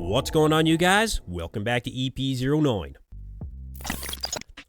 What's going on, you guys? Welcome back to EP09.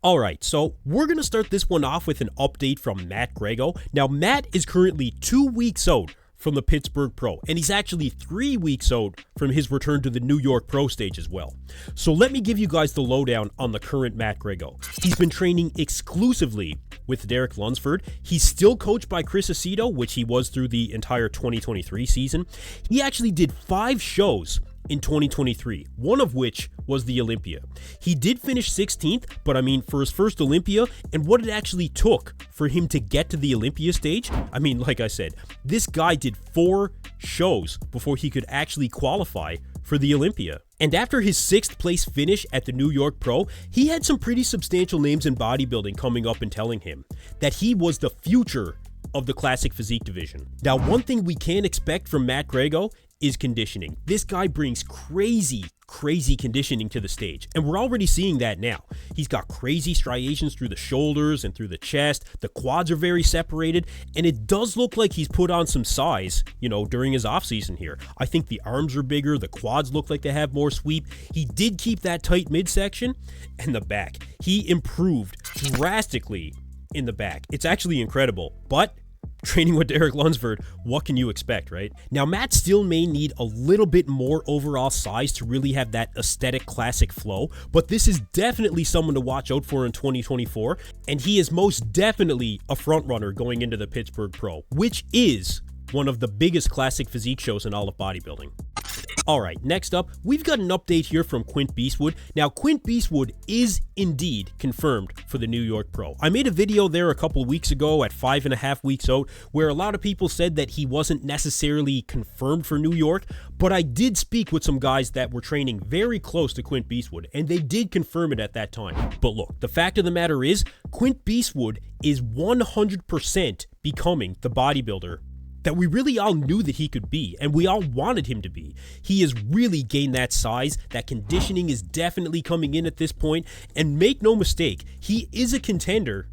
Alright, so we're going to start this one off with an update from Matt Greggo. Now, Matt is currently 2 weeks out from the Pittsburgh Pro, and he's actually 3 weeks out from his return to the New York Pro stage as well. So let me give you guys the lowdown on the current Matt Greggo. He's been training exclusively with Derek Lunsford. He's still coached by Chris Aceto, which he was through the entire 2023 season. He actually did 5 shows in 2023, one of which was the Olympia. He did finish 16th, but I mean, for his first Olympia and what it actually took for him to get to the Olympia stage, I mean, like I said, this guy did 4 shows before he could actually qualify for the Olympia. And after his 6th place finish at the New York Pro, he had some pretty substantial names in bodybuilding coming up and telling him that he was the future of the Classic Physique division. Now, one thing we can expect from Matt Greggo is conditioning. This guy brings crazy conditioning to the stage, and we're already seeing that now. He's got crazy striations through the shoulders and through the chest. The quads are very separated, and it does look like he's put on some size, during his offseason here. I think the arms are bigger, the quads look like they have more sweep. He did keep that tight midsection, and the back. He improved drastically in the back. It's actually incredible, but training with Derek Lunsford, what can you expect, right? Now, Matt still may need a little bit more overall size to really have that aesthetic classic flow, but this is definitely someone to watch out for in 2024, and he is most definitely a front runner going into the Pittsburgh Pro, which is one of the biggest classic physique shows in all of bodybuilding. Alright, next up, we've got an update here from Quint Beastwood. Now, Quint Beastwood is indeed confirmed for the New York Pro. I made a video there a couple weeks ago at 5.5 weeks out where a lot of people said that he wasn't necessarily confirmed for New York, but I did speak with some guys that were training very close to Quint Beastwood, and they did confirm it at that time. But look, the fact of the matter is, Quint Beastwood is 100% becoming the bodybuilder that we really all knew that he could be, and we all wanted him to be. He has really gained that size. That conditioning is definitely coming in at this point, and make no mistake, he is a contender.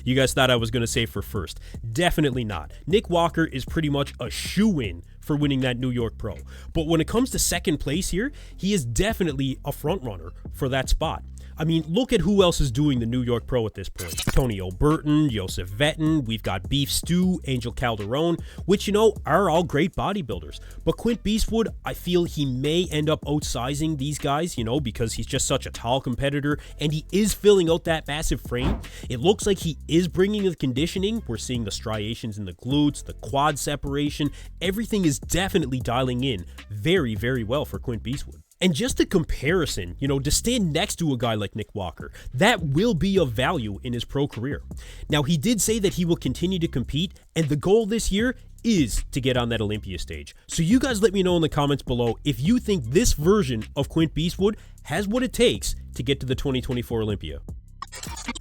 You guys thought I was going to say for first. Definitely not. Nick Walker is pretty much a shoo-in for winning that New York Pro. But when it comes to second place here, he is definitely a front runner for that spot. I mean, look at who else is doing the New York Pro at this point. Tony O'Burton, Joseph Vetton, we've got Beef Stu, Angel Calderon, which, are all great bodybuilders. But Quint Beastwood, I feel he may end up outsizing these guys, because he's just such a tall competitor, and he is filling out that massive frame. It looks like he is bringing the conditioning. We're seeing the striations in the glutes, the quad separation. Everything is definitely dialing in very, very well for Quint Beastwood. And just a comparison, to stand next to a guy like Nick Walker, that will be of value in his pro career. Now, he did say that he will continue to compete, and the goal this year is to get on that Olympia stage. So you guys let me know in the comments below if you think this version of Quint Beastwood has what it takes to get to the 2024 Olympia.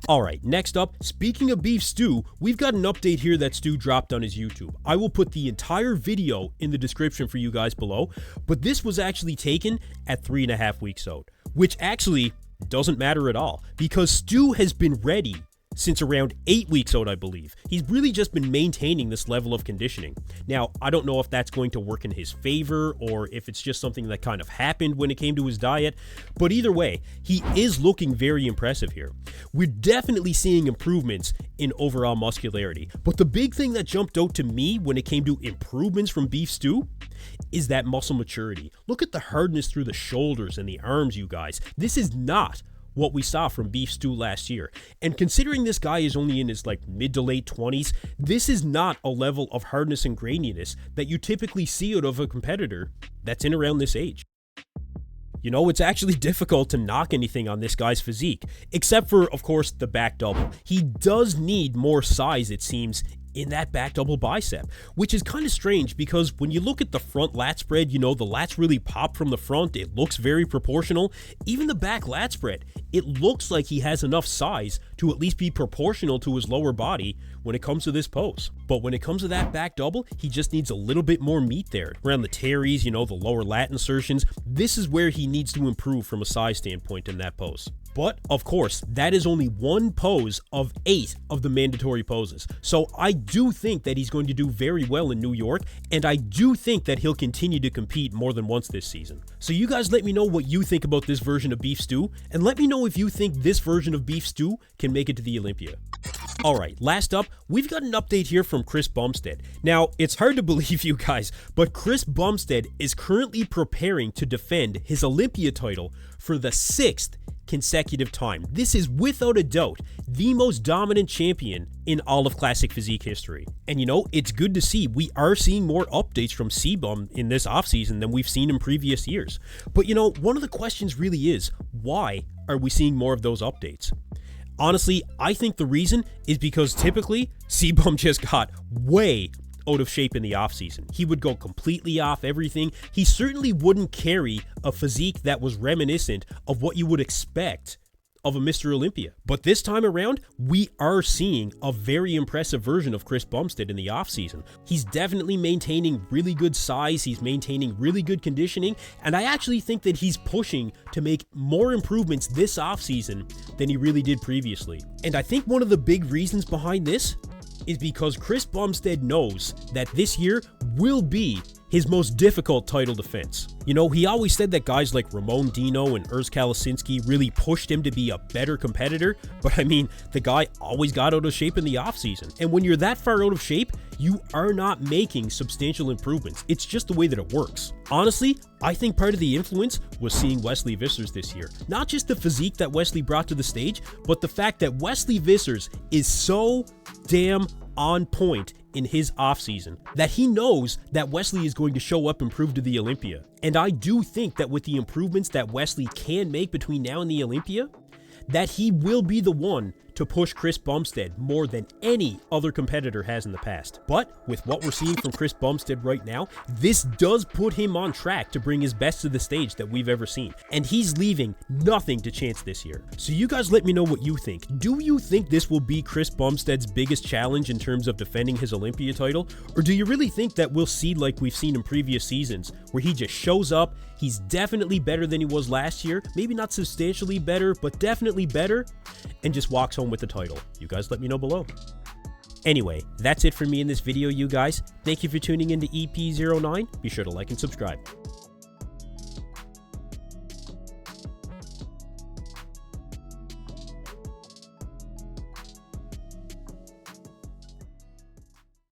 Alright, next up, speaking of Beef Stu, we've got an update here that Stu dropped on his YouTube. I will put the entire video in the description for you guys below, but this was actually taken at 3.5 weeks out, which actually doesn't matter at all, because Stu has been ready since around 8 weeks out, I believe. He's really just been maintaining this level of conditioning. Now, I don't know if that's going to work in his favor or if it's just something that kind of happened when it came to his diet, but either way, he is looking very impressive here. We're definitely seeing improvements in overall muscularity, but the big thing that jumped out to me when it came to improvements from Beef Stu is that muscle maturity. Look at the hardness through the shoulders and the arms, you guys. This is not what we saw from Beef Stu last year. And considering this guy is only in his mid to late 20s, this is not a level of hardness and graininess that you typically see out of a competitor that's in around this age. It's actually difficult to knock anything on this guy's physique, except for, of course, the back double. He does need more size, it seems, in that back double bicep, which is kind of strange because when you look at the front lat spread, the lats really pop from the front. It looks very proportional. Even the back lat spread, it looks like he has enough size to at least be proportional to his lower body when it comes to this pose. But when it comes to that back double, he just needs a little bit more meat there. Around the teres, the lower lat insertions, this is where he needs to improve from a size standpoint in that pose. But of course, that is only one pose of 8 of the mandatory poses. So I do think that he's going to do very well in New York, and I do think that he'll continue to compete more than once this season. So you guys let me know what you think about this version of Beef Stu, and let me know if you think this version of Beef Stu can make it to the Olympia. Alright, last up, we've got an update here from Chris Bumstead. Now, it's hard to believe, you guys, but Chris Bumstead is currently preparing to defend his Olympia title for the 6th consecutive time. This is without a doubt the most dominant champion in all of Classic Physique history. And you know, it's good to see we are seeing more updates from Cbum in this offseason than we've seen in previous years. But you know, one of the questions really is, why are we seeing more of those updates? Honestly, I think the reason is because typically Cbum just got way out of shape in the offseason. He would go completely off everything. He certainly wouldn't carry a physique that was reminiscent of what you would expect of a Mr. Olympia. But this time around, we are seeing a very impressive version of Chris Bumstead in the offseason. He's definitely maintaining really good size, he's maintaining really good conditioning, and I actually think that he's pushing to make more improvements this offseason than he really did previously. And I think one of the big reasons behind this is because Chris Bumstead knows that this year will be his most difficult title defense. You know, he always said that guys like Ramon Dino and Urs Kalasinski really pushed him to be a better competitor, but I mean, the guy always got out of shape in the offseason. And when you're that far out of shape, you are not making substantial improvements. It's just the way that it works. Honestly, I think part of the influence was seeing Wesley Vissers this year. Not just the physique that Wesley brought to the stage, but the fact that Wesley Vissers is so damn on point in his offseason that he knows that Wesley is going to show up and prove to the Olympia. And I do think that with the improvements that Wesley can make between now and the Olympia, that he will be the one to push Chris Bumstead more than any other competitor has in the past. But with what we're seeing from Chris Bumstead right now, this does put him on track to bring his best to the stage that we've ever seen. And he's leaving nothing to chance this year. So you guys let me know what you think. Do you think this will be Chris Bumstead's biggest challenge in terms of defending his Olympia title? Or do you really think that we'll see like we've seen in previous seasons, where he just shows up, he's definitely better than he was last year, maybe not substantially better, but definitely better, and just walks home with the title? You guys let me know below. Anyway, that's it for me in this video, you guys. Thank you for tuning in to EP09. Be sure to like and subscribe.